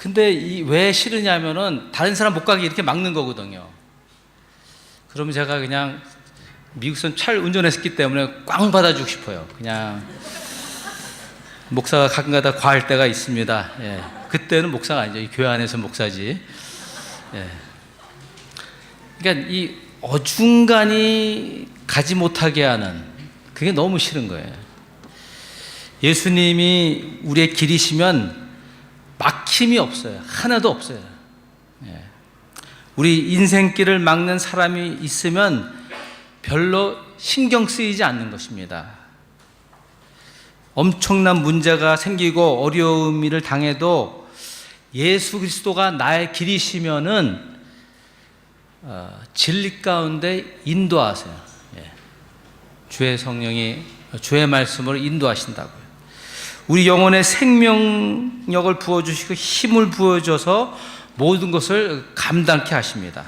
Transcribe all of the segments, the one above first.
근데 왜 싫으냐면은 다른 사람 못 가게 이렇게 막는 거거든요. 그러면 제가 그냥 미국선 잘 운전했기 때문에 꽝 받아주고 싶어요. 그냥 목사가 가끔가다 과할 때가 있습니다. 예. 그때는 목사가 아니죠. 이 교회 안에서 목사지. 예. 그러니까 이 어중간히 가지 못하게 하는 그게 너무 싫은 거예요. 예수님이 우리의 길이시면 막힘이 없어요. 하나도 없어요. 예. 우리 인생길을 막는 사람이 있으면 별로 신경 쓰이지 않는 것입니다. 엄청난 문제가 생기고 어려움을 당해도 예수 그리스도가 나의 길이시면은 진리 가운데 인도하세요. 예. 주의 성령이 주의 말씀으로 인도하신다고요. 우리 영혼에 생명력을 부어주시고 힘을 부어줘서 모든 것을 감당케 하십니다.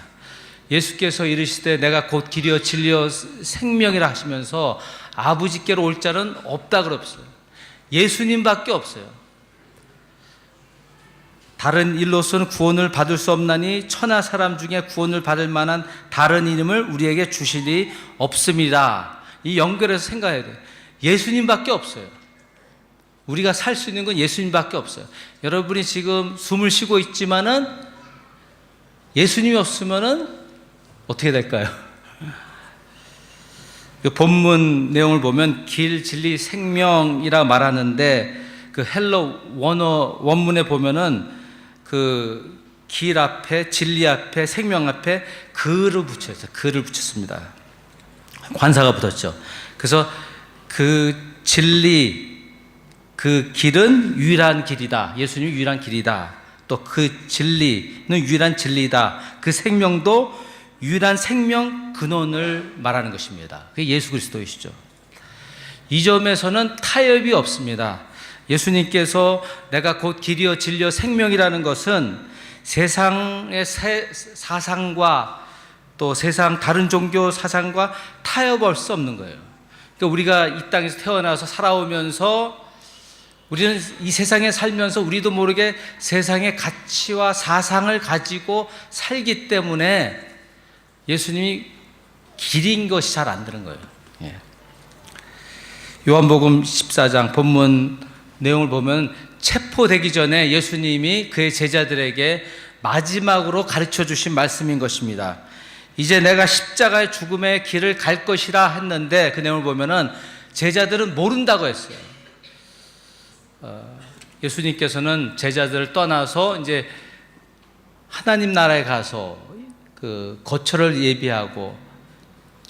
예수께서 이르시되 내가 곧 길이요 진리요 생명이라 하시면서 아버지께로 올 자는 없다 그랬어요. 예수님밖에 없어요. 다른 일로서는 구원을 받을 수 없나니 천하 사람 중에 구원을 받을 만한 다른 이름을 우리에게 주시리 없음이라. 이 연결해서 생각해야 돼요. 예수님밖에 없어요. 우리가 살 수 있는 건 예수님밖에 없어요. 여러분이 지금 숨을 쉬고 있지만은 예수님이 없으면은 어떻게 될까요? 그 본문 내용을 보면 길, 진리, 생명이라 말하는데 그 헬러 원문에 보면은 그 길 앞에 진리 앞에 생명 앞에 그를 붙였어요. 그를 붙였습니다. 관사가 붙었죠. 그래서 그 진리 그 길은 유일한 길이다. 예수님이 유일한 길이다. 또 그 진리는 유일한 진리다. 그 생명도 유일한 생명 근원을 말하는 것입니다. 그게 예수 그리스도이시죠. 이 점에서는 타협이 없습니다. 예수님께서 내가 곧 길이요 진리요 생명이라는 것은 세상의 사상과 또 세상 다른 종교 사상과 타협할 수 없는 거예요. 그러니까 우리가 이 땅에서 태어나서 살아오면서 우리는 이 세상에 살면서 우리도 모르게 세상의 가치와 사상을 가지고 살기 때문에 예수님이 길인 것이 잘 안 되는 거예요. 예. 요한복음 14장 본문 내용을 보면 체포되기 전에 예수님이 그의 제자들에게 마지막으로 가르쳐 주신 말씀인 것입니다. 이제 내가 십자가의 죽음의 길을 갈 것이라 했는데 그 내용을 보면은 제자들은 모른다고 했어요. 예수님께서는 제자들을 떠나서 이제 하나님 나라에 가서 그 거처를 예비하고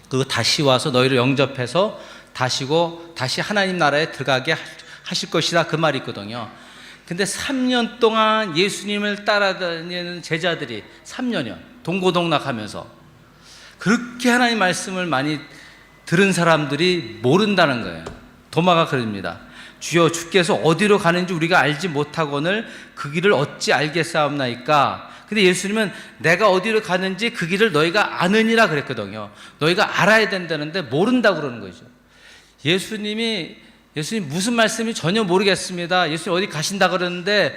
그 다시 와서 너희를 영접해서 다시 하나님 나라에 들어가게 하실 것이다 그 말이 있거든요. 근데 3년 동안 예수님을 따라다니는 제자들이 3년이요 동고동락하면서 그렇게 하나님 말씀을 많이 들은 사람들이 모른다는 거예요. 도마가 그럽니다. 주여 주께서 어디로 가는지 우리가 알지 못하거늘 그 길을 어찌 알겠사옵나이까. 근데 예수님은 내가 어디로 가는지 그 길을 너희가 아느니라 그랬거든요. 너희가 알아야 된다는데 모른다고 그러는 거죠. 예수님 무슨 말씀이 전혀 모르겠습니다. 예수님 어디 가신다 그러는데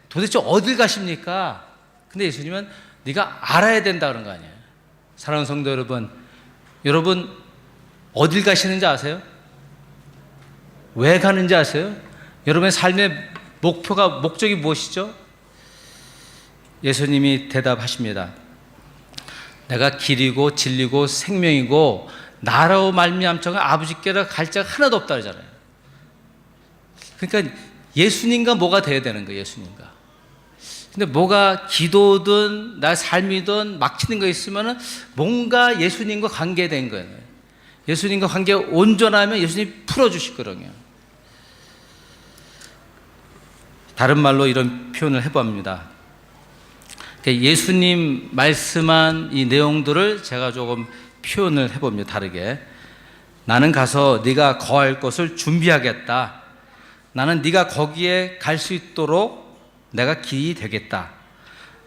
도대체 어딜 가십니까? 근데 예수님은 네가 알아야 된다 그런 거 아니에요. 사랑하는 성도 여러분 어딜 가시는지 아세요? 왜 가는지 아세요? 여러분의 삶의 목적이 무엇이죠? 예수님이 대답하십니다. 내가 길이고 진리고 생명이고 나로 말미암아 아버지께로 갈 자가 하나도 없다 그러잖아요. 그러니까 예수님과 뭐가 돼야 되는 거예요. 예수님과. 근데 뭐가 기도든 나 삶이든 막히는 거 있으면은 뭔가 예수님과 관계된 거예요. 예수님과 관계 온전하면 예수님이 풀어주실 거거든요. 다른 말로 이런 표현을 해봅니다. 예수님 말씀한 이 내용들을 제가 조금 표현을 해봅니다. 다르게. 나는 가서 네가 거할 것을 준비하겠다. 나는 네가 거기에 갈 수 있도록 내가 길이 되겠다.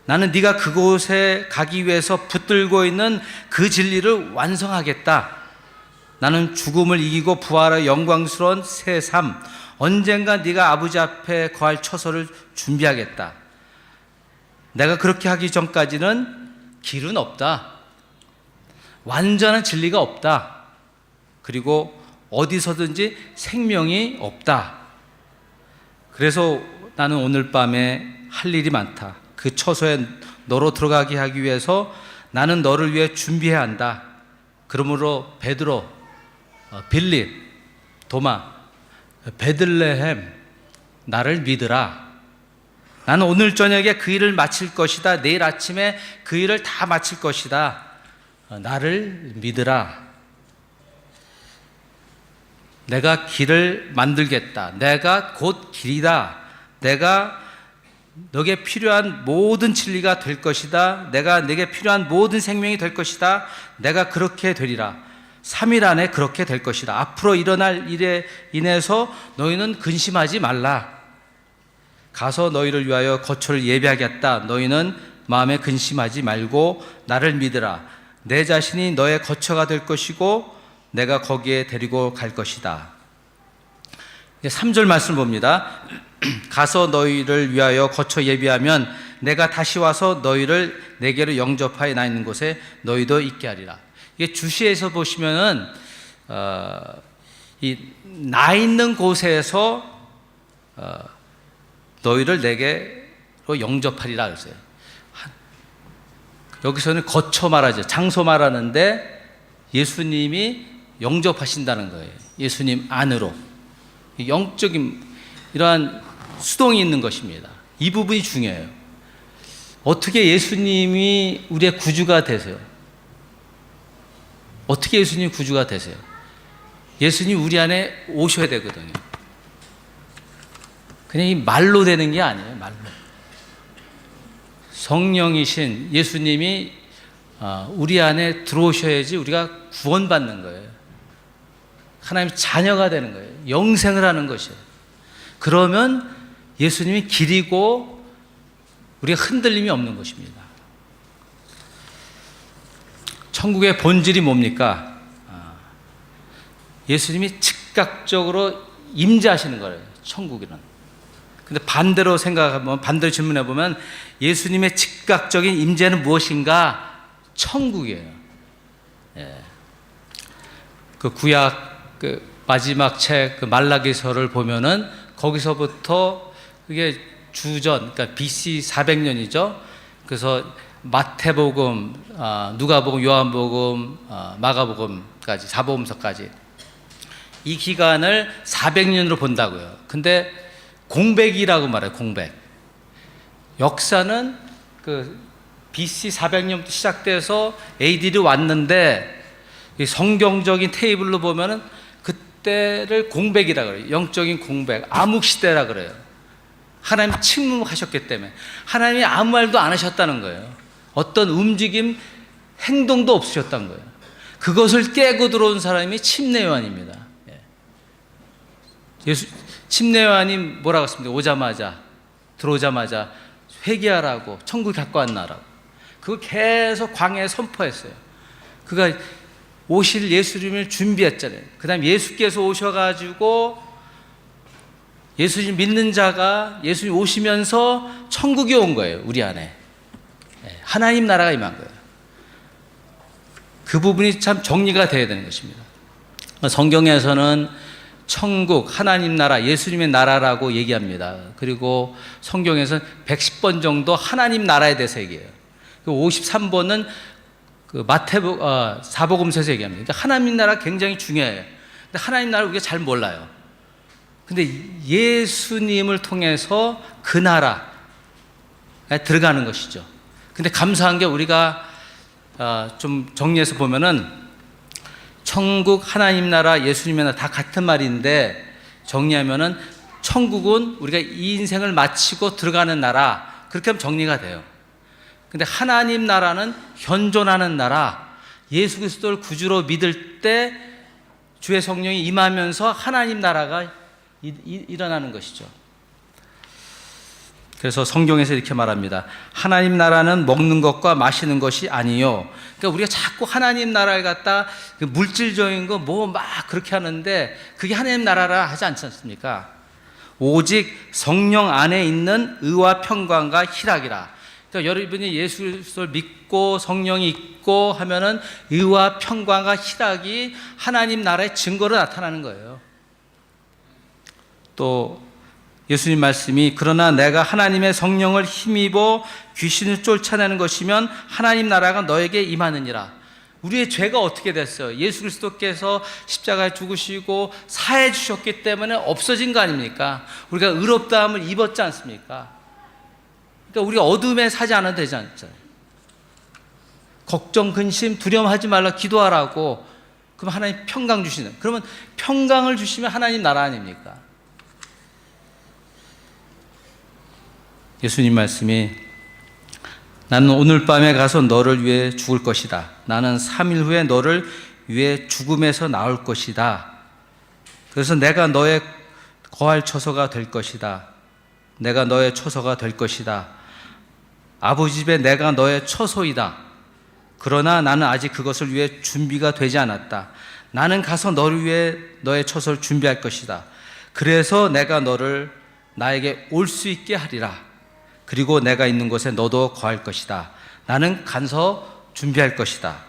나는 네가 그곳에 가기 위해서 붙들고 있는 그 진리를 완성하겠다. 나는 죽음을 이기고 부활의 영광스러운 새 삶, 언젠가 네가 아버지 앞에 거할 처소를 준비하겠다. 내가 그렇게 하기 전까지는 길은 없다. 완전한 진리가 없다. 그리고 어디서든지 생명이 없다. 그래서 나는 오늘 밤에 할 일이 많다. 그 처소에 너로 들어가게 하기 위해서 나는 너를 위해 준비해야 한다. 그러므로 베드로, 빌립, 도마, 베들레헴, 나를 믿으라. 나는 오늘 저녁에 그 일을 마칠 것이다. 내일 아침에 그 일을 다 마칠 것이다. 나를 믿으라. 내가 길을 만들겠다. 내가 곧 길이다. 내가 너에게 필요한 모든 진리가 될 것이다. 내가 내게 필요한 모든 생명이 될 것이다. 내가 그렇게 되리라. 3일 안에 그렇게 될 것이다. 앞으로 일어날 일에 인해서 너희는 근심하지 말라. 가서 너희를 위하여 거처를 예비하겠다. 너희는 마음에 근심하지 말고 나를 믿으라. 내 자신이 너의 거처가 될 것이고 내가 거기에 데리고 갈 것이다. 3절 말씀을 봅니다. 가서 너희를 위하여 거처 예비하면 내가 다시 와서 너희를 내게로 영접하여 나 있는 곳에 너희도 있게 하리라. 이게 주시에서 보시면은 이 나 있는 곳에서 너희를 내게로 영접하리라 그랬어요. 여기서는 거처 말하죠. 장소 말하는데 예수님이 영접하신다는 거예요. 예수님 안으로. 영적인 이러한 수동이 있는 것입니다. 이 부분이 중요해요. 어떻게 예수님이 우리의 구주가 되세요? 어떻게 예수님이 구주가 되세요? 예수님 우리 안에 오셔야 되거든요. 그냥 이 말로 되는 게 아니에요. 말로. 성령이신 예수님이 우리 안에 들어오셔야지 우리가 구원받는 거예요. 하나님의 자녀가 되는 거예요. 영생을 하는 것이에요. 그러면 예수님이 길이고 우리가 흔들림이 없는 것입니다. 천국의 본질이 뭡니까? 예수님이 즉각적으로 임재하시는 거예요. 천국에는. 근데 반대로 생각하면, 반대로 질문해 보면 예수님의 즉각적인 임재는 무엇인가? 천국이에요. 예. 그 구약 그 마지막 책 그 말라기서를 보면은 거기서부터 그게 주전, 그러니까 BC 400년이죠. 그래서 마태복음, 누가복음, 요한복음, 마가복음까지, 사복음서까지 이 기간을 400년으로 본다고요. 근데 공백이라고 말해요. 공백. 역사는 그 BC 400년부터 시작돼서 AD로 왔는데 성경적인 테이블로 보면은 그때를 공백이라 그래요. 영적인 공백, 암흑시대라 그래요. 하나님 침묵하셨기 때문에 하나님이 아무 말도 안 하셨다는 거예요. 어떤 움직임, 행동도 없으셨다는 거예요. 그것을 깨고 들어온 사람이 침례요한입니다. 침례요한이 뭐라고 했습니까? 들어오자마자 회개하라고, 천국 갖고 왔나라고. 그걸 계속 광야에 선포했어요. 그가 오실 예수님을 준비했잖아요. 그 다음에 예수께서 오셔가지고 예수님 믿는 자가 예수님 오시면서 천국이 온 거예요. 우리 안에. 하나님 나라가 임한 거예요. 그 부분이 참 정리가 돼야 되는 것입니다. 성경에서는 천국, 하나님 나라, 예수님의 나라라고 얘기합니다. 그리고 성경에서는 110번 정도 하나님 나라에 대해서 얘기해요. 53번은 그 사복음서에서 얘기합니다. 그러니까 하나님 나라 굉장히 중요해요. 근데 하나님 나라 우리가 잘 몰라요. 근데 예수님을 통해서 그 나라에 들어가는 것이죠. 근데 감사한 게 우리가 좀 정리해서 보면은 천국, 하나님 나라, 예수님의 나라 다 같은 말인데 정리하면은 천국은 우리가 이 인생을 마치고 들어가는 나라, 그렇게 하면 정리가 돼요. 근데 하나님 나라는 현존하는 나라, 예수 그리스도를 구주로 믿을 때 주의 성령이 임하면서 하나님 나라가 일어나는 것이죠. 그래서 성경에서 이렇게 말합니다. 하나님 나라는 먹는 것과 마시는 것이 아니요. 그러니까 우리가 자꾸 하나님 나라를 갖다 물질적인 거 뭐 막 그렇게 하는데 그게 하나님 나라라 하지 않지 않습니까? 오직 성령 안에 있는 의와 평강과 희락이라. 그러니까 여러분이 예수 그리스도를 믿고 성령이 있고 하면은 의와 평강과 희락이 하나님 나라의 증거로 나타나는 거예요. 또 예수님 말씀이 그러나 내가 하나님의 성령을 힘입어 귀신을 쫓아내는 것이면 하나님 나라가 너에게 임하느니라. 우리의 죄가 어떻게 됐어요? 예수 그리스도께서 십자가에 죽으시고 사해 주셨기 때문에 없어진 거 아닙니까? 우리가 의롭다함을 입었지 않습니까? 그러니까 우리가 어둠에 사지 않아도 되지 않잖아요. 걱정, 근심, 두려움하지 말라 기도하라고. 그럼 하나님 평강 주시는. 그러면 평강을 주시면 하나님 나라 아닙니까? 예수님 말씀이 나는 오늘 밤에 가서 너를 위해 죽을 것이다. 나는 3일 후에 너를 위해 죽음에서 나올 것이다. 그래서 내가 너의 거할 처소가 될 것이다. 내가 너의 처소가 될 것이다. 아버지 집에 내가 너의 처소이다. 그러나 나는 아직 그것을 위해 준비가 되지 않았다. 나는 가서 너를 위해 너의 처소를 준비할 것이다. 그래서 내가 너를 나에게 올 수 있게 하리라. 그리고 내가 있는 곳에 너도 거할 것이다. 나는 가서 준비할 것이다.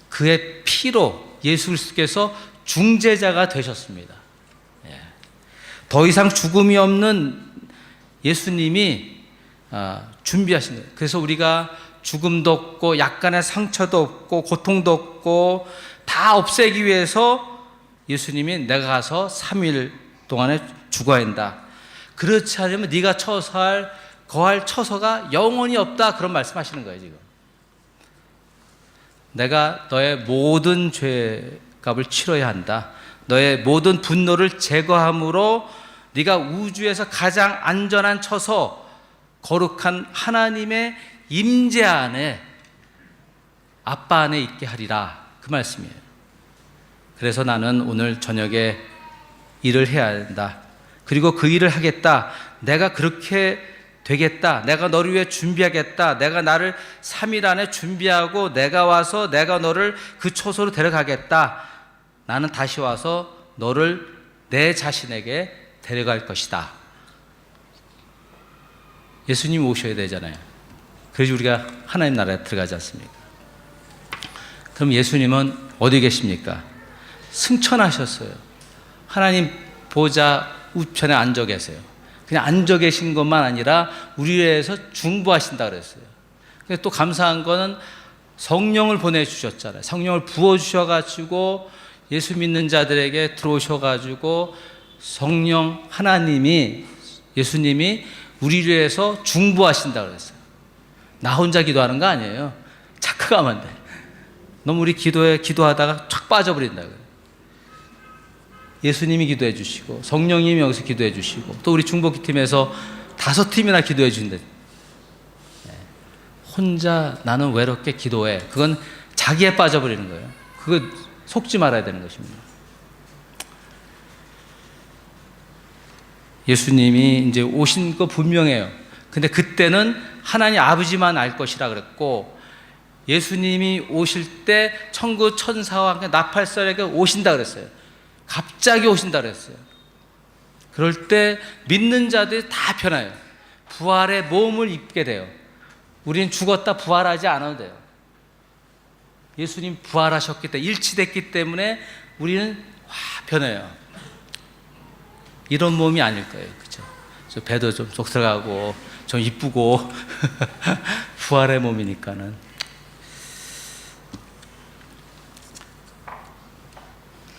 그의 피로 예수 그리스도께서 중재자가 되셨습니다. 더 이상 죽음이 없는 예수님이 준비하신 거예요. 그래서 우리가 죽음도 없고 약간의 상처도 없고 고통도 없고 다 없애기 위해서 예수님이 내가 가서 3일 동안에 죽어야 한다. 그렇지 않으면 네가 거할 처소가 영원히 없다. 그런 말씀하시는 거예요 지금. 내가 너의 모든 죄값을 치러야 한다. 너의 모든 분노를 제거함으로 네가 우주에서 가장 안전한 처소, 거룩한 하나님의 임재 안에, 아빠 안에 있게 하리라. 그 말씀이에요. 그래서 나는 오늘 저녁에 일을 해야 한다. 그리고 그 일을 하겠다. 내가 그렇게 되겠다. 내가 너를 위해 준비하겠다. 내가 나를 3일 안에 준비하고 내가 와서 내가 너를 그 처소로 데려가겠다. 나는 다시 와서 너를 내 자신에게 데려갈 것이다. 예수님이 오셔야 되잖아요. 그래서 우리가 하나님 나라에 들어가지 않습니까? 그럼 예수님은 어디 계십니까? 승천하셨어요. 하나님 보좌 우편에 앉아 계세요. 그냥 앉아 계신 것만 아니라 우리를 위해서 중보하신다 그랬어요. 또 감사한 거는 성령을 보내주셨잖아요. 성령을 부어주셔가지고 예수 믿는 자들에게 들어오셔가지고 성령 하나님이, 예수님이 우리를 위해서 중보하신다 그랬어요. 나 혼자 기도하는 거 아니에요. 착각하면 안 돼. 너무 우리 기도하다가 쫙 빠져버린다고요. 예수님이 기도해 주시고 성령님이 여기서 기도해 주시고 또 우리 중보기팀에서 5팀이나 기도해 주신대. 혼자 나는 외롭게 기도해. 그건 자기에 빠져버리는 거예요. 그거 속지 말아야 되는 것입니다. 예수님이 이제 오신 거 분명해요. 근데 그때는 하나님 아버지만 알 것이라 그랬고, 예수님이 오실 때 천구 천사와 함께 나팔설에게 오신다 그랬어요. 갑자기 오신다 그랬어요. 그럴 때 믿는 자들이 다 변해요. 부활의 몸을 입게 돼요. 우리는 죽었다 부활하지 않아도 돼요. 예수님 부활하셨기 때문에, 일치됐기 때문에 우리는 변해요. 이런 몸이 아닐 거예요. 그죠? 배도 좀 쏙 들어가고 좀 이쁘고 부활의 몸이니까는.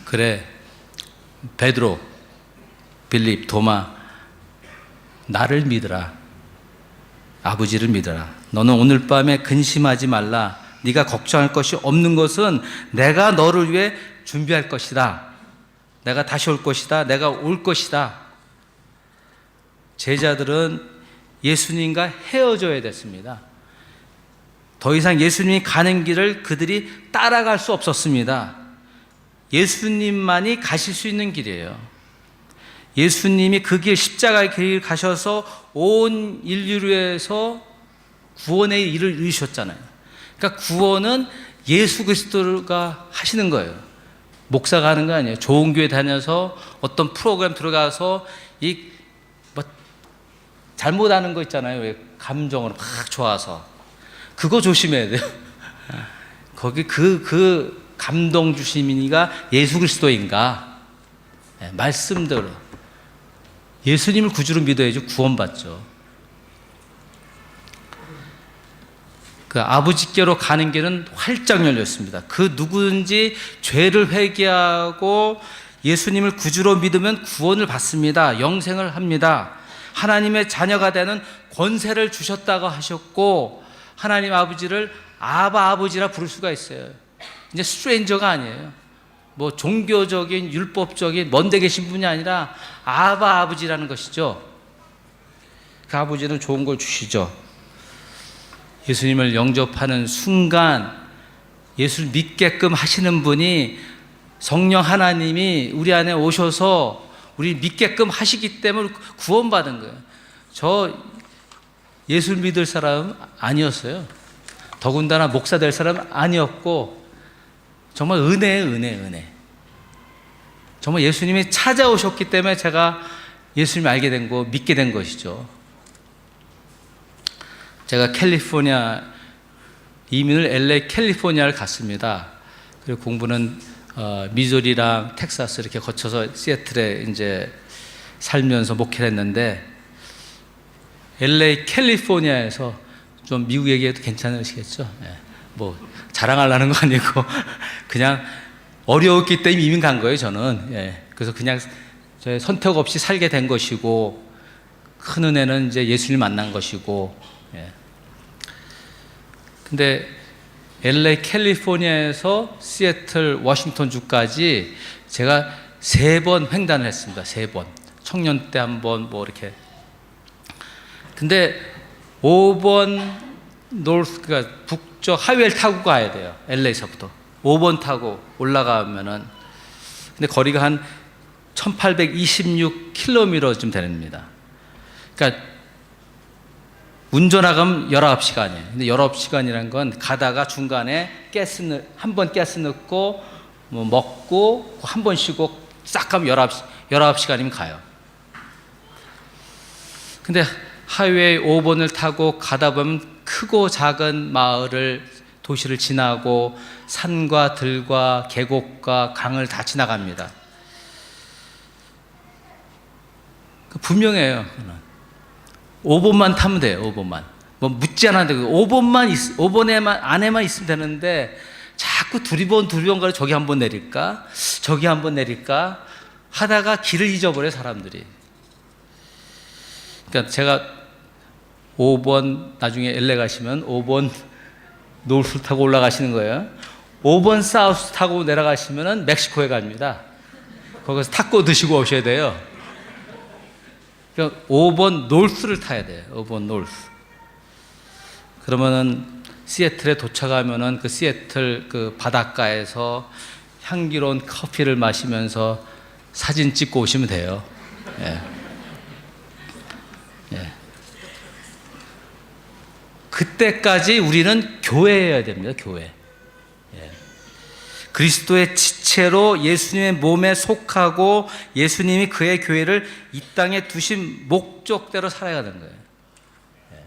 그래, 베드로, 빌립, 도마, 나를 믿으라. 아버지를 믿어라. 너는 오늘 밤에 근심하지 말라. 네가 걱정할 것이 없는 것은 내가 너를 위해 준비할 것이다. 내가 다시 올 것이다. 내가 올 것이다. 제자들은 예수님과 헤어져야 됐습니다. 더 이상 예수님이 가는 길을 그들이 따라갈 수 없었습니다. 예수님만이 가실 수 있는 길이에요. 예수님이 그 길, 십자가의 길 가셔서 온 인류를 위해서 구원의 일을 이루셨잖아요. 그러니까 구원은 예수 그리스도가 하시는 거예요. 목사가 하는 거 아니에요. 좋은 교회 다녀서 어떤 프로그램 들어가서 잘못하는 거 있잖아요. 왜 감정으로 막 좋아서. 그거 조심해야 돼요. 거기 그 감동 주신 이가 예수 그리스도인가? 네, 말씀대로 예수님을 구주로 믿어야지 구원받죠. 그 아버지께로 가는 길은 활짝 열렸습니다. 그 누구든지 죄를 회개하고 예수님을 구주로 믿으면 구원을 받습니다. 영생을 합니다. 하나님의 자녀가 되는 권세를 주셨다고 하셨고, 하나님 아버지를 아버지라 부를 수가 있어요. 이제 스트레인저가 아니에요. 뭐 종교적인 율법적인 먼데 계신 분이 아니라 아버지라는 것이죠. 그 아버지는 좋은 걸 주시죠. 예수님을 영접하는 순간 예수를 믿게끔 하시는 분이 성령 하나님이 우리 안에 오셔서 우리 믿게끔 하시기 때문에 구원받은 거예요. 저 예수를 믿을 사람 아니었어요. 더군다나 목사 될 사람 아니었고, 정말 은혜예요, 은혜. 정말 예수님이 찾아오셨기 때문에 제가 예수님을 알게 된 거, 믿게 된 것이죠. 제가 캘리포니아 이민을 LA 캘리포니아를 갔습니다. 그리고 공부는 미주리랑 텍사스 이렇게 거쳐서 시애틀에 이제 살면서 목회를 했는데, LA 캘리포니아에서 좀 미국 얘기해도 괜찮으시겠죠? 네. 뭐 자랑하려는 거 아니고 그냥 어려웠기 때문에 이민 간 거예요, 저는. 예. 그래서 그냥 제 선택 없이 살게 된 것이고, 큰 은혜는 이제 예수님 만난 것이고. 예. 근데 LA 캘리포니아에서 시애틀 워싱턴주까지 제가 3번 횡단을 했습니다. 3번. 청년 때 한 번 뭐 이렇게. 근데 5번 노스, 그러니까 북쪽 하이웨이를 타고 가야 돼요. LA에서부터 5번 타고 올라가면은. 근데 거리가 한 1826km쯤 됩니다. 그러니까 운전하면 19시간이에요. 근데 19시간이라는 건 가다가 중간에 한 번 가스 넣고 뭐 먹고 한 번 쉬고 싹 가면 19시간이면 가요. 근데 하이웨이 5번을 타고 가다 보면 크고 작은 마을을, 도시를 지나고 산과 들과 계곡과 강을 다 지나갑니다. 분명해요. 5번만 타면 돼요. 5번만. 뭐 묻지 않아도 되고 5번 안에만 있으면 되는데, 자꾸 두리번 가서 저기 한번 내릴까? 저기 한번 내릴까? 하다가 길을 잊어버려요, 사람들이. 그러니까 제가 5번, 나중에 LA 가시면 5번 노스 타고 올라가시는 거예요. 5번 사우스 타고 내려가시면 멕시코에 갑니다. 거기서 타코 드시고 오셔야 돼요. 그러니까 5번 노스를 타야 돼요. 5번 노스. 그러면은 시애틀에 도착하면은 그 시애틀 그 바닷가에서 향기로운 커피를 마시면서 사진 찍고 오시면 돼요. 예. 예. 그때까지 우리는 교회여야 됩니다. 교회. 예. 그리스도의 지체로 예수님의 몸에 속하고 예수님이 그의 교회를 이 땅에 두신 목적대로 살아야 되는 거예요. 예.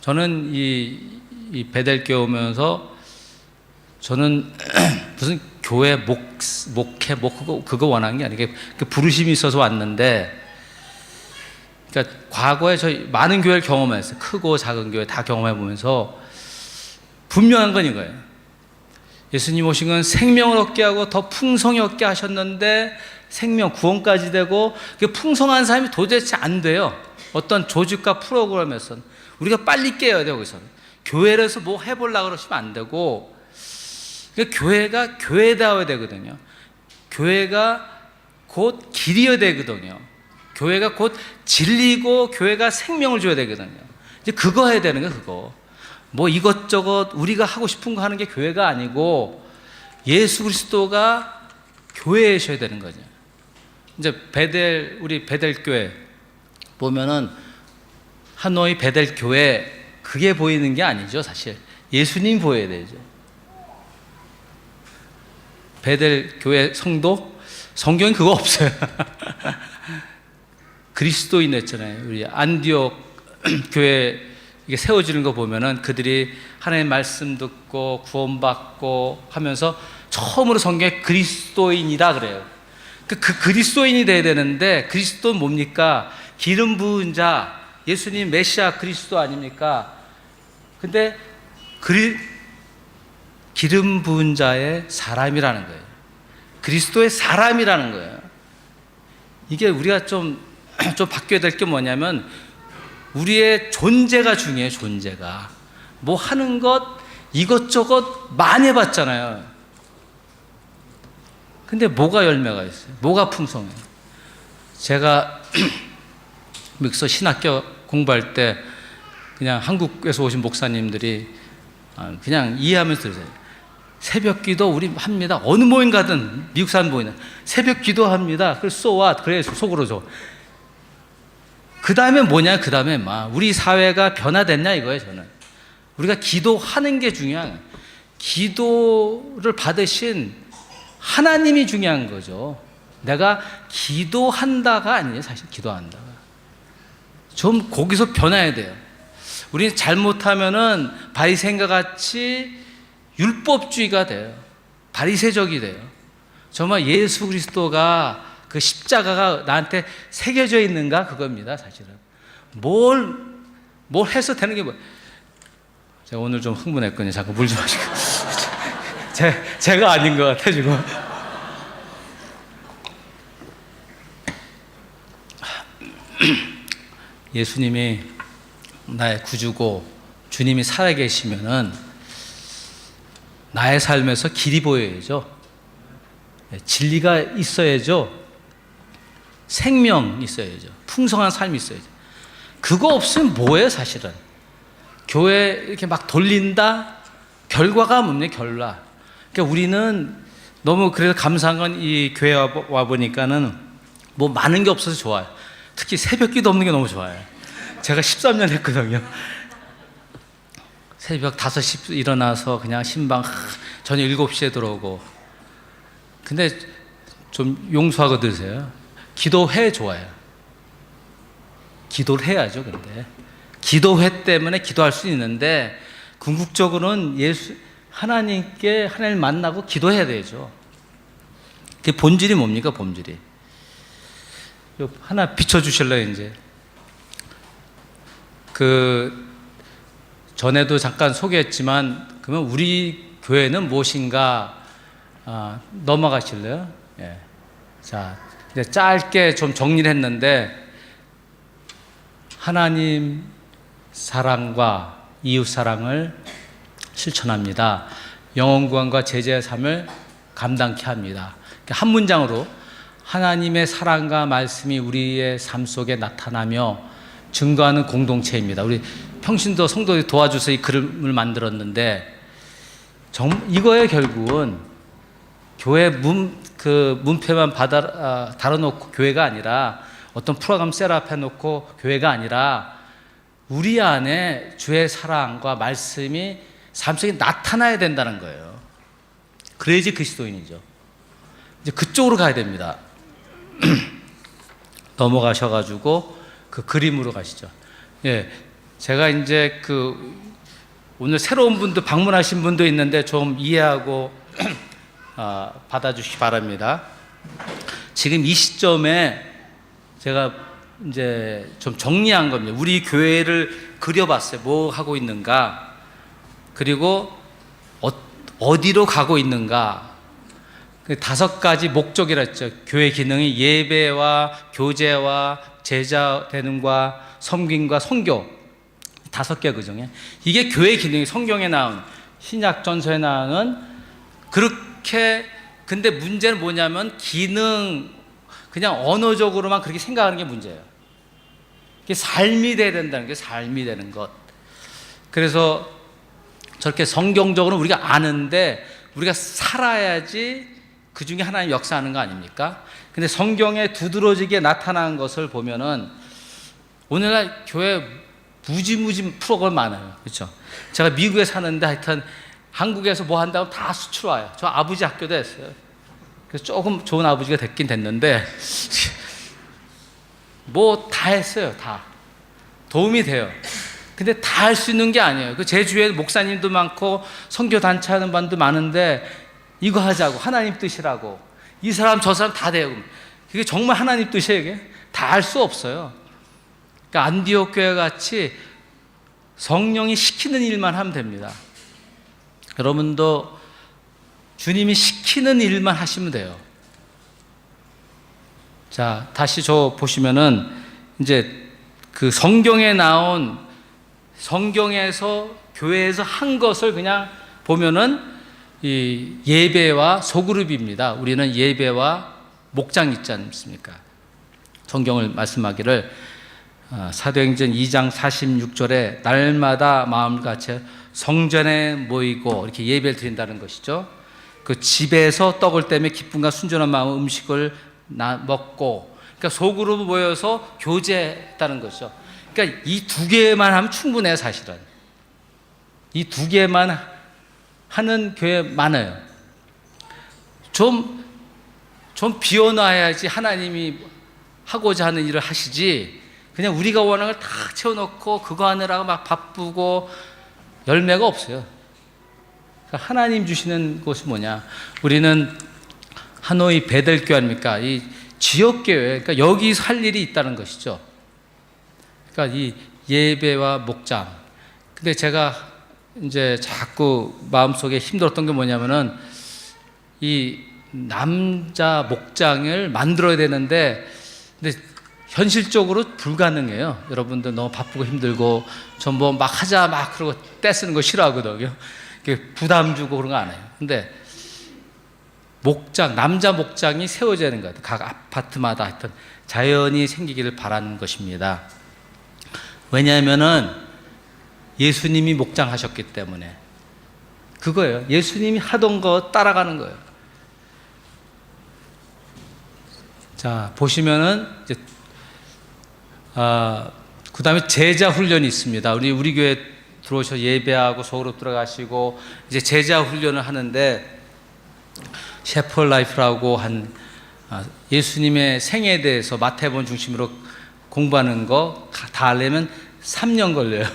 저는 이 베델교회 오면서 저는 무슨 교회 목회 그거 원하는 게 아니고 그 부르심이 있어서 왔는데, 그러니까 과거에 저희 많은 교회를 경험했어요. 크고 작은 교회 다 경험해 보면서 분명한 건 이거예요. 예수님 오신 건 생명을 얻게 하고 더 풍성히 얻게 하셨는데, 생명 구원까지 되고, 그 풍성한 삶이 도대체 안 돼요. 어떤 조직과 프로그램에서는 우리가 빨리 깨어야 돼요. 거기서 교회에서 뭐 해보려고 그러시면 안 되고, 그러니까 교회가 교회다워야 되거든요. 교회가 곧 길이어야 되거든요. 교회가 곧 진리고 교회가 생명을 줘야 되거든요. 이제 그거 해야 되는 거예요. 그거 뭐 이것저것 우리가 하고 싶은 거 하는 게 교회가 아니고 예수 그리스도가 교회이셔야 되는 거죠. 이제 우리 베델 교회 보면은 하노이 베델 교회 그게 보이는 게 아니죠. 사실 예수님 보여야 되죠. 베델 교회 성도 성경에 그거 없어요. 그리스도인 했잖아요. 우리 안디옥 교회 이게 세워지는 거 보면은 그들이 하나님의 말씀 듣고 구원받고 하면서 처음으로 성경에 그리스도인이다 그래요. 그 그리스도인이 돼야 되는데, 그리스도는 뭡니까? 기름 부은 자, 예수님 메시아 그리스도 아닙니까? 근데 기름 부은 자의 사람이라는 거예요. 그리스도의 사람이라는 거예요. 이게 우리가 좀 바뀌어야 될 게 뭐냐면, 우리의 존재가 중요해요. 존재가 뭐 하는 것 이것저것 많이 해봤잖아요. 근데 뭐가 열매가 있어요? 뭐가 풍성해요? 제가 미국에서 신학교 공부할 때 그냥 한국에서 오신 목사님들이 그냥 이해하면서 들으세요. 새벽 기도 우리 합니다. 어느 모임 가든 미국 사람 모이는 새벽 기도합니다. 그래서 so what? 그래 속으로 줘. 그 다음에 뭐냐? 그 다음에 우리 사회가 변화됐냐 이거예요. 저는 우리가 기도하는 게 중요한, 기도를 받으신 하나님이 중요한 거죠. 내가 기도한다가 아니에요. 사실 기도한다가 좀 거기서 변해야 돼요. 우리는 잘못하면은 바리새인과 같이 율법주의가 돼요. 바리새적이 돼요. 정말 예수 그리스도가 그 십자가가 나한테 새겨져 있는가 그겁니다. 사실은 뭘 해서 되는 게 뭐예요? 제가 오늘 좀 흥분했거든요. 자꾸 물 좀 마시고 제가 아닌 것 같아 지금. 예수님이 나의 구주고 주님이 살아계시면은 나의 삶에서 길이 보여야죠. 진리가 있어야죠. 생명 있어야죠. 풍성한 삶이 있어야죠. 그거 없으면 뭐예요? 사실은 교회 이렇게 막 돌린다, 결과가 뭡니까? 결과. 그러니까 우리는 너무 그래서 감사한 건 이 교회 와 보니까는 뭐 많은 게 없어서 좋아요. 특히 새벽기도 없는 게 너무 좋아요. 제가 13년 했거든요. 새벽 5시 일어나서 그냥 신방 저녁 7시에 들어오고. 근데 좀 용서하고 들으세요. 기도회 좋아요. 기도를 해야죠. 근데 기도회 때문에 기도할 수 있는데, 궁극적으로는 하나님 만나고 기도해야 되죠. 그 본질이 뭡니까? 본질이 하나 비춰주실래요? 이제 그 전에도 잠깐 소개했지만, 그러면 우리 교회는 무엇인가 넘어가실래요? 예. 자, 이제 짧게 좀 정리를 했는데, 하나님 사랑과 이웃 사랑을 실천합니다. 영혼 구원과 제자의 삶을 감당케 합니다. 한 문장으로 하나님의 사랑과 말씀이 우리의 삶 속에 나타나며 증거하는 공동체입니다. 우리 평신도 성도들이 도와줘서 이 그림을 만들었는데, 이거에 결국은 교회 문패만 달아놓고 교회가 아니라, 어떤 프로그램 셋업해 놓고 교회가 아니라, 우리 안에 주의 사랑과 말씀이 삶 속에 나타나야 된다는 거예요. 그래야지 그리스도인이죠. 이제 그쪽으로 가야 됩니다. 넘어가셔가지고 그 그림으로 가시죠. 예, 제가 이제 오늘 새로운 분도 방문하신 분도 있는데 좀 이해하고 받아주시기 바랍니다. 지금 이 시점에 제가 이제 좀 정리한 겁니다. 우리 교회를 그려봤어요. 뭐 하고 있는가, 그리고 어디로 가고 있는가. 5가지 목적이라 했죠. 교회 기능이 예배와 교제와 제자 되는과 섬김과 선교, 5개 그중에 이게 교회 기능이 성경에 나온, 신약 전서에 나오는 그렇게. 근데 문제는 뭐냐면 기능, 그냥 언어적으로만 그렇게 생각하는 게 문제예요. 이게 삶이 돼야 된다는 게, 삶이 되는 것. 그래서 저렇게 성경적으로 우리가 아는데 우리가 살아야지 그 중에 하나님 역사하는 거 아닙니까? 근데 성경에 두드러지게 나타난 것을 보면은 오늘날 교회 무지무지 프로그램 많아요. 그렇죠? 제가 미국에 사는데 하여튼 한국에서 뭐 한다고 다 수출 와요. 저 아버지 학교도 했어요. 그래서 조금 좋은 아버지가 됐긴 됐는데 뭐 다 했어요. 다 도움이 돼요. 근데 다 할 수 있는 게 아니에요. 그 제주에 목사님도 많고 선교 단체 하는 반도 많은데 이거 하자고 하나님 뜻이라고 이 사람 저 사람 다 돼요. 그게 정말 하나님 뜻이에요. 이게 다 할 수 없어요. 그러니까 안디옥 교회 같이 성령이 시키는 일만 하면 됩니다. 여러분도 주님이 시키는 일만 하시면 돼요. 자, 다시 저 보시면은 이제 그 성경에 나온 성경에서 교회에서 한 것을 그냥 보면은 이 예배와 소그룹입니다. 우리는 예배와 목장 있지 않습니까? 성경을 말씀하기를 사도행전 2장 46절에 날마다 마음을 같이 성전에 모이고 이렇게 예배를 드린다는 것이죠. 그 집에서 떡을 떼며 기쁨과 순전한 마음 음식을 먹고, 그러니까 소그룹 모여서 교제했다는 것이죠. 그러니까 이 두 개만 하면 충분해요. 사실은 이 두 개만 하는 교회 많아요. 좀 비워놔야지 하나님이 하고자 하는 일을 하시지, 그냥 우리가 원하는 걸 다 채워놓고 그거 하느라고 막 바쁘고 열매가 없어요. 그러니까 하나님 주시는 곳이 뭐냐? 우리는 하노이 베델교회 아닙니까? 이 지역교회, 그러니까 여기서 할 일이 있다는 것이죠. 그러니까 이 예배와 목장. 근데 제가 이제 자꾸 마음속에 힘들었던 게 뭐냐면은 이 남자 목장을 만들어야 되는데, 근데 현실적으로 불가능해요. 여러분들 너무 바쁘고 힘들고 전 뭐 막 하자 막 그러고 떼쓰는 거 싫어하거든요. 부담 주고 그런 거 안 해요. 근데 목장, 남자 목장이 세워져야 되는 것 같아요. 각 아파트마다 하여튼 자연이 생기기를 바라는 것입니다. 왜냐하면은 예수님이 목장하셨기 때문에 그거예요. 예수님이 하던 거 따라가는 거예요. 자, 보시면은 이제 그 다음에 제자 훈련이 있습니다. 우리 교회 들어오셔서 예배하고 속으로 들어가시고 이제 제자 훈련을 하는데, 셰퍼 라이프라고 한 예수님의 생애에 대해서 마태복음 중심으로 공부하는 거 다 하려면 3년 걸려요.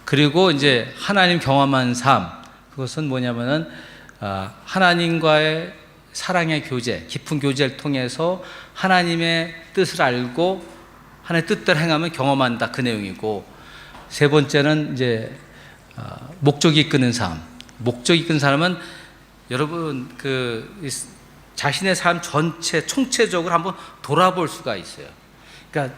그리고 이제 하나님 경험한 삶, 그것은 뭐냐면은 하나님과의 사랑의 교제, 깊은 교제를 통해서 하나님의 뜻을 알고 하나님의 뜻대로 행하면 경험한다, 그 내용이고, 세 번째는 이제 목적이 이끄는 삶. 목적이 이끄는 삶은 여러분 자신의 삶 전체 총체적으로 한번 돌아볼 수가 있어요. 그러니까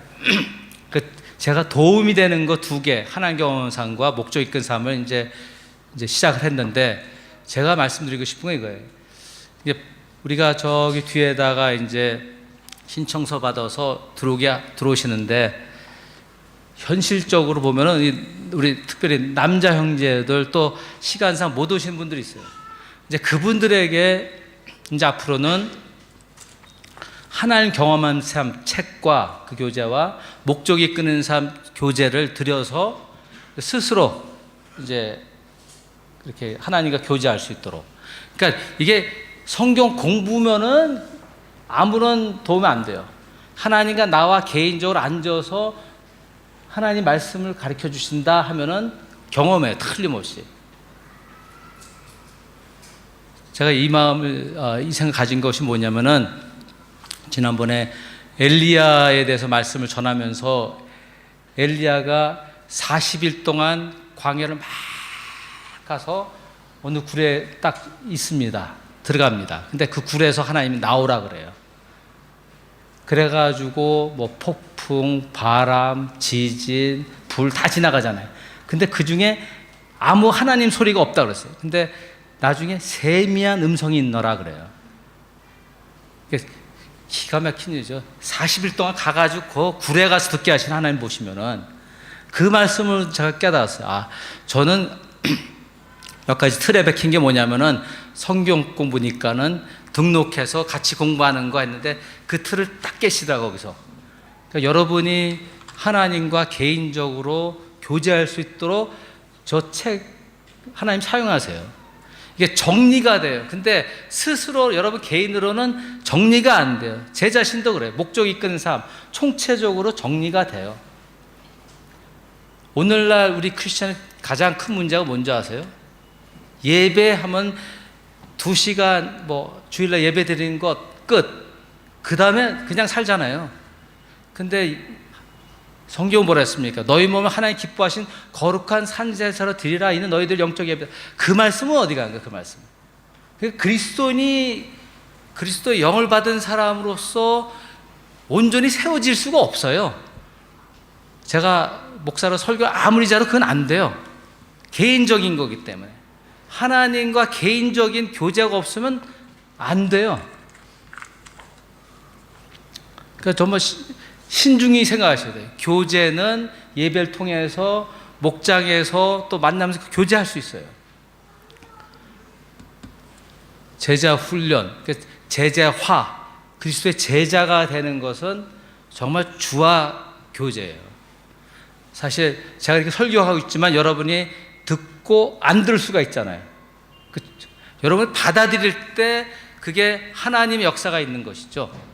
제가 도움이 되는 거 2개, 하나님 경험한 삶과 목적 이끈 삶을 이제 시작을 했는데, 제가 말씀드리고 싶은 건 이거예요. 이게 우리가 저기 뒤에다가 이제 신청서 받아서 들어오시는데, 현실적으로 보면은 우리 특별히 남자 형제들 또 시간상 못 오시는 분들이 있어요. 이제 그분들에게 이제 앞으로는 하나님 경험한 삶 책과 그 교제와 목적이 이끄는 삶 교제를 들여서 스스로 이제 이렇게 하나님과 교제할 수 있도록. 그러니까 이게 성경 공부면은 아무런 도움이 안 돼요. 하나님과 나와 개인적으로 앉아서 하나님 말씀을 가르쳐 주신다 하면은 경험해요. 틀림없이. 제가 이 마음을, 이 생각 가진 것이 뭐냐면은, 지난번에 엘리야에 대해서 말씀을 전하면서 엘리야가 40일 동안 광야를 막 가서 어느 굴에 딱 있습니다. 들어갑니다. 근데 그 굴에서 하나님이 나오라 그래요. 그래가지고 뭐 폭풍, 바람, 지진, 불 다 지나가잖아요. 근데 그 중에 아무 하나님 소리가 없다 그랬어요. 근데 나중에 세미한 음성이 있노라 그래요. 기가 막힌 일이죠. 40일 동안 가가지고 그 굴에 가서 듣게 하신 하나님 보시면은, 그 말씀을 제가 깨달았어요. 저는 몇 가지 틀에 박힌 게 뭐냐면은, 성경 공부니까는 등록해서 같이 공부하는 거 했는데 그 틀을 딱 깨시더라고요. 거기서. 그러니까 여러분이 하나님과 개인적으로 교제할 수 있도록 저 책 하나님 사용하세요. 이게 정리가 돼요. 근데 스스로 여러분 개인으로는 정리가 안 돼요. 제 자신도 그래요. 목적 이끄는 삶, 총체적으로 정리가 돼요. 오늘날 우리 크리스천의 가장 큰 문제가 뭔지 아세요? 예배하면 2시간 주일날 예배 드리는 것 끝. 그 다음에 그냥 살잖아요. 근데 성경은 뭐라 했습니까? 너희 몸을 하나님 기뻐하신 거룩한 산제사로 드리라. 이는 너희들 영적 예배. 그 말씀은 어디 간 거야? 그 말씀. 그리스도의 영을 받은 사람으로서 온전히 세워질 수가 없어요. 제가 목사로 설교 아무리 잘해도 그건 안 돼요. 개인적인 거기 때문에. 하나님과 개인적인 교제가 없으면 안 돼요. 그러니까 정말 신중히 생각하셔야 돼요. 교제는 예배를 통해서, 목장에서 또 만나면서 교제할 수 있어요. 제자 훈련, 제자화, 그리스도의 제자가 되는 것은 정말 주와 교제예요. 사실 제가 이렇게 설교하고 있지만 여러분이 듣고 안 들을 수가 있잖아요. 여러분이 받아들일 때 그게 하나님의 역사가 있는 것이죠.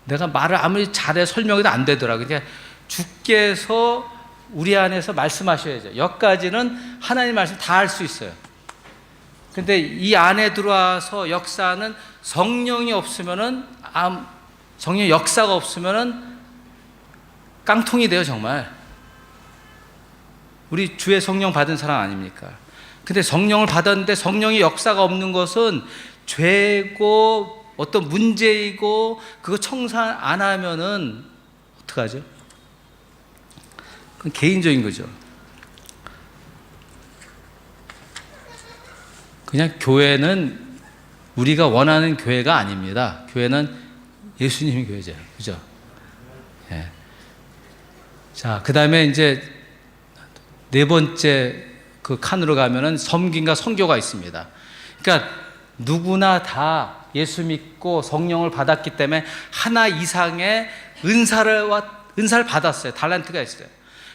내가 말을 아무리 잘해 설명해도 안 되더라고요. 그러니까 주께서 우리 안에서 말씀하셔야죠. 여기까지는 하나님 말씀 다 할 수 있어요. 근데 이 안에 들어와서 역사는 성령이 없으면은, 성령 역사가 없으면은 깡통이 돼요, 정말. 우리 주의 성령 받은 사람 아닙니까? 근데 성령을 받았는데 성령의 역사가 없는 것은 죄고 어떤 문제이고 그거 청산 안 하면은 어떡하죠? 그건 개인적인 거죠. 그냥 교회는 우리가 원하는 교회가 아닙니다. 교회는 예수님의 교회죠. 그죠? 예. 자, 그 다음에 이제 4번째 그 칸으로 가면은 섬김과 선교가 있습니다. 그러니까 누구나 다 예수 믿고 성령을 받았기 때문에 하나 이상의 은사를 받았어요. 달란트가 있어요.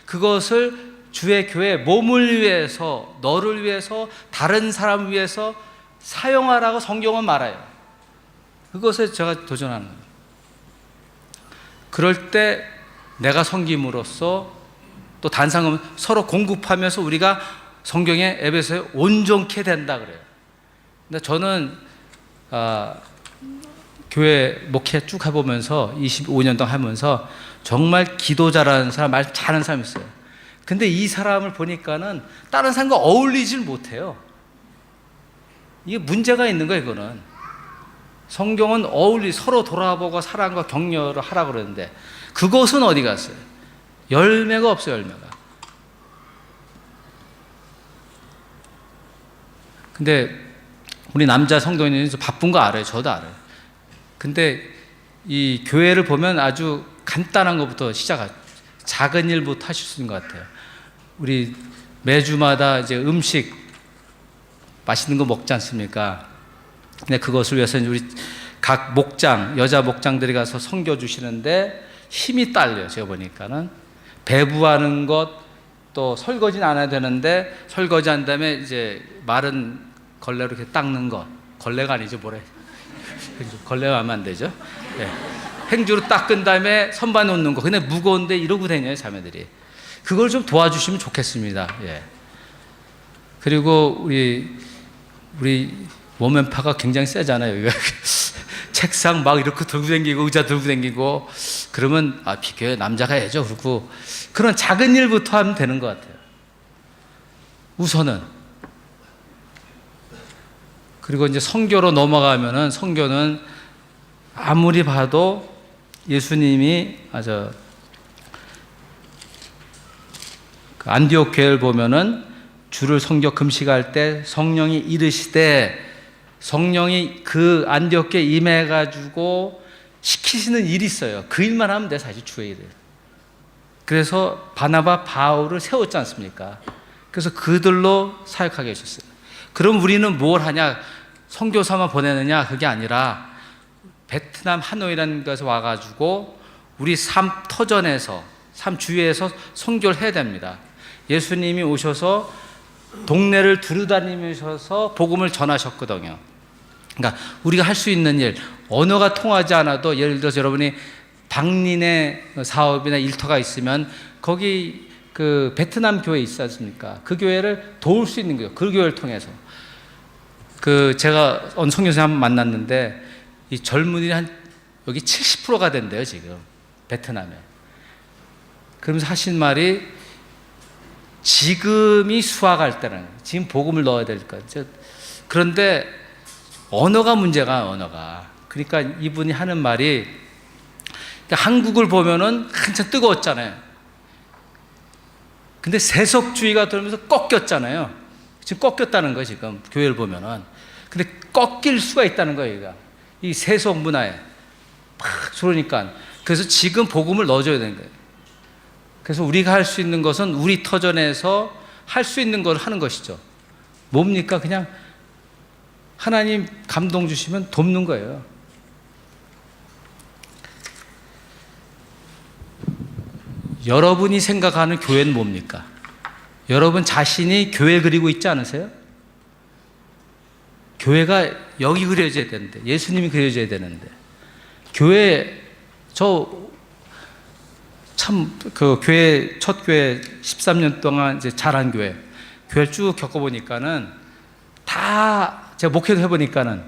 그것을 주의 교회 몸을 위해서, 너를 위해서, 다른 사람을 위해서 사용하라고 성경은 말해요. 그것에 제가 도전하는 거예요. 그럴 때 내가 섬김으로써 또 단상은 서로 공급하면서 우리가 성경의 에베소에 온전케 된다 그래요. 근데 저는 교회 목회 쭉 해보면서 25년 동안 하면서 정말 기도 잘하는 사람, 말 잘하는 사람이 있어요. 근데 이 사람을 보니까는 다른 사람과 어울리질 못해요. 이게 문제가 있는 거예요, 이거는. 성경은 서로 돌아보고 사랑과 격려를 하라고 그러는데 그것은 어디 갔어요? 열매가 없어요, 열매가. 근데 우리 남자 성도님이 바쁜 거 알아요. 저도 알아요. 근데 이 교회를 보면 아주 간단한 것부터 시작하죠. 작은 일부터 하실 수 있는 것 같아요. 우리 매주마다 이제 음식 맛있는 거 먹지 않습니까? 근데 그것을 위해서 우리 각 목장, 여자 목장들이 가서 섬겨주시는데 힘이 딸려요. 제가 보니까는 배부하는 것, 또 설거지는 안 해야 되는데 설거지한 다음에 이제 마른 걸레로 이렇게 닦는 것. 걸레가 아니죠, 뭐래. 걸레가 하면 안 되죠. 네. 행주로 닦은 다음에 선반 놓는 거. 근데 무거운데 이러고 다녀요, 자매들이. 그걸 좀 도와주시면 좋겠습니다. 예. 그리고 우리 모멘파가 굉장히 세잖아요. 책상 막 이렇게 들고 다니고 의자 들고 다니고 그러면 비교해 남자가 해야죠. 그리고 그런 작은 일부터 하면 되는 것 같아요. 우선은. 그리고 이제 선교로 넘어가면은 선교는 아무리 봐도 예수님이 그 안디옥 교회를 보면은 주를 선교 금식할 때 성령이 이르시되 성령이 그 안디옥 교회에 임해가지고 시키시는 일이 있어요. 그 일만 하면 돼, 사실 주의 일을. 그래서 바나바 바울을 세웠지 않습니까? 그래서 그들로 사역하게 하셨어요. 그럼 우리는 뭘 하냐? 선교사만 보내느냐? 그게 아니라 베트남 하노이라는 곳에 와가지고 우리 삶 터전에서, 삶 주위에서 선교를 해야 됩니다. 예수님이 오셔서 동네를 두루다니면서 복음을 전하셨거든요. 그러니까 우리가 할 수 있는 일, 언어가 통하지 않아도 예를 들어서 여러분이 방린의 사업이나 일터가 있으면 거기 그 베트남 교회 있지 않습니까? 그 교회를 도울 수 있는 거예요. 그 교회를 통해서. 그 제가 어느 선교사님 한번 만났는데 이 젊은이들이 한 여기 70%가 된대요, 지금. 베트남에. 그러면서 하신 말이 지금이 수학할 때는 지금 복음을 넣어야 될 것 같아요. 그런데 언어가 문제가 언어가. 그러니까 이분이 하는 말이 그러니까 한국을 보면은 한참 뜨거웠잖아요. 근데 세속주의가 들면서 꺾였잖아요. 지금 꺾였다는 거예요, 지금 교회를 보면은. 근데 꺾일 수가 있다는 거예요, 얘가. 이 세속 문화에 막 그러니까. 그래서 지금 복음을 넣어줘야 되는 거예요. 그래서 우리가 할 수 있는 것은 우리 터전에서 할 수 있는 걸 하는 것이죠. 뭡니까? 그냥 하나님 감동 주시면 돕는 거예요. 여러분이 생각하는 교회는 뭡니까? 여러분 자신이 교회 그리고 있지 않으세요? 교회가 여기 그려져야 되는데, 예수님이 그려져야 되는데, 교회, 그 교회, 첫 교회 13년 동안 이제 자란 교회를 쭉 겪어보니까는 다 제가 목회도 해보니까는,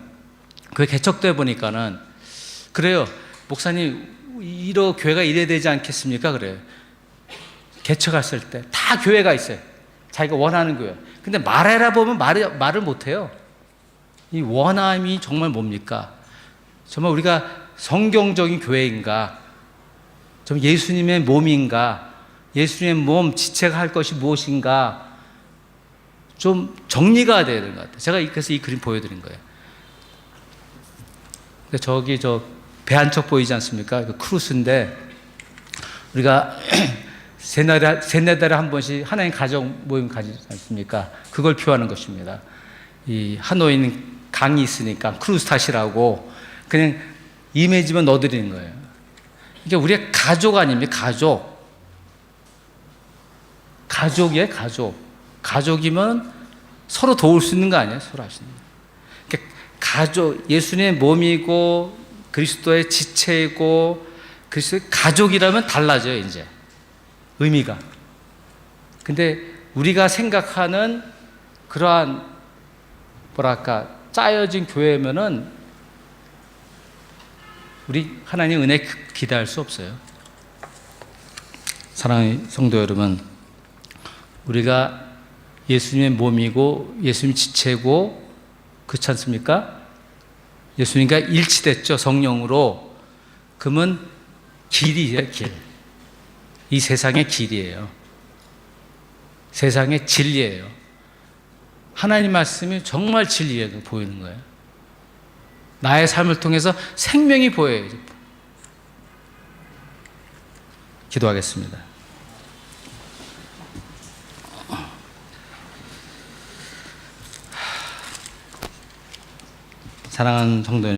교회 개척도 해보니까는, 그래요. 목사님, 교회가 이래야 되지 않겠습니까? 그래요. 개척했을 때 다 교회가 있어요. 자기가 원하는 교회. 근데 말해라 보면 말을 못해요. 이 원함이 정말 뭡니까? 정말 우리가 성경적인 교회인가? 정말 예수님의 몸인가? 예수님의 몸 지체가 할 것이 무엇인가? 좀 정리가 돼야 되는 것 같아요. 제가 그래서 이 그림 보여드린 거예요. 저기 배 한 척 보이지 않습니까? 그 크루스인데 우리가 세네 달에 한 번씩 하나님 가족 모임 가지지 않습니까? 그걸 표하는 것입니다. 이 하노이는 강이 있으니까 크루스 타시라고 그냥 이미지만 넣어드리는 거예요. 이게 우리의 가족 아닙니까? 가족이에요, 가족. 가족이면 서로 도울 수 있는 거 아니에요? 서로 할 수 있는 거. 그러니까 가족, 예수님의 몸이고 그리스도의 지체이고 그리스도의 가족이라면 달라져요, 이제. 의미가. 근데 우리가 생각하는 그러한 짜여진 교회면은 우리 하나님 은혜 기대할 수 없어요. 사랑하는 성도 여러분, 우리가 예수님의 몸이고 예수님 지체고 그렇지 않습니까? 예수님과 일치됐죠, 성령으로. 그러면 길이에요, 길. 이 세상의 길이에요. 세상의 진리예요. 하나님 말씀이 정말 진리예요. 보이는 거예요. 나의 삶을 통해서 생명이 보여요. 기도하겠습니다. 사랑하는 성도 여러분,